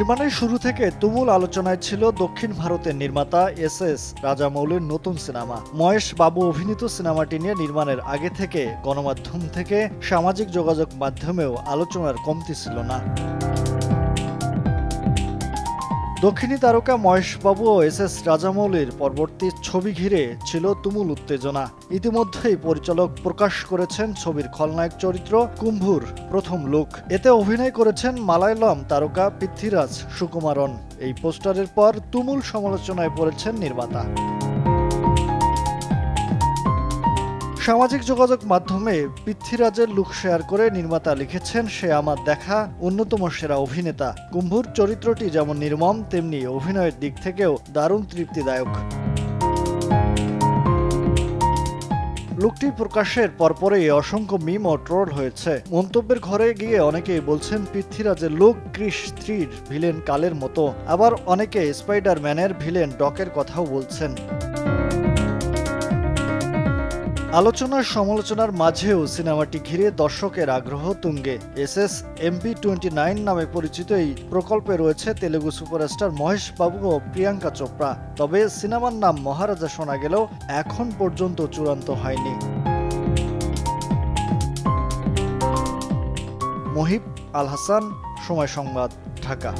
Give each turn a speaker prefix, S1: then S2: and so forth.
S1: নির্মাণের শুরু থেকে তুমুল আলোচনায় ছিল দক্ষিণ ভারতের নির্মাতা এস রাজামৌলির নতুন সিনেমা। মহেশ বাবু অভিনীত সিনেমাটি নিয়ে নির্মাণের আগে থেকে গণমাধ্যম থেকে সামাজিক যোগাযোগ মাধ্যমেও আলোচনার কমতি ছিল না। দক্ষিণী তারকা মহেশ বাবু ও এস রাজামৌলির পরবর্তী ছবি ঘিরে ছিল তুমুল উত্তেজনা। ইতিমধ্যেই পরিচালক প্রকাশ করেছেন ছবির খলনায়ক চরিত্র কুম্ভুর প্রথম লুক। এতে অভিনয় করেছেন মালায়ালাম তারকা পৃথ্বীরাজ সুকুমারন। এই পোস্টারের পর তুমুল সমালোচনায় পড়েছেন নির্মাতা। সামাজিক যোগাযোগ মাধ্যমে পৃথ্বীরাজের লুক শেয়ার করে নির্মাতা লিখেছেন, সে আমার দেখা অন্যতম সেরা অভিনেতা। কুম্ভুর চরিত্রটি যেমন নির্মম, তেমনি অভিনয়ের দিক থেকেও দারুণ তৃপ্তিদায়ক। লুকটি প্রকাশের পরপরই অসংখ্য মিম ও ট্রোল হয়েছে। মন্তব্যের ঘরে গিয়ে অনেকেই বলছেন পৃথ্বীরাজের লুক ক্রিস 3-র ভিলেন কালের মতো, আবার অনেকে স্পাইডারম্যানের ভিলেন ডকের কথাও বলছেন। আলোচনার সমালোচনার মাঝেও সিনেমাটি ঘিরে দর্শকের আগ্রহ তুঙ্গে। MP29 নামে পরিচিত এই প্রকল্পে রয়েছে তেলুগু সুপারস্টার মহেশ বাবু ও প্রিয়াঙ্কা চোপড়া। তবে সিনেমার নাম মহারাজা শোনা গেলেও এখন পর্যন্ত চূড়ান্ত হয়নি। মহিব আল হাসান, সময় সংবাদ, ঢাকা।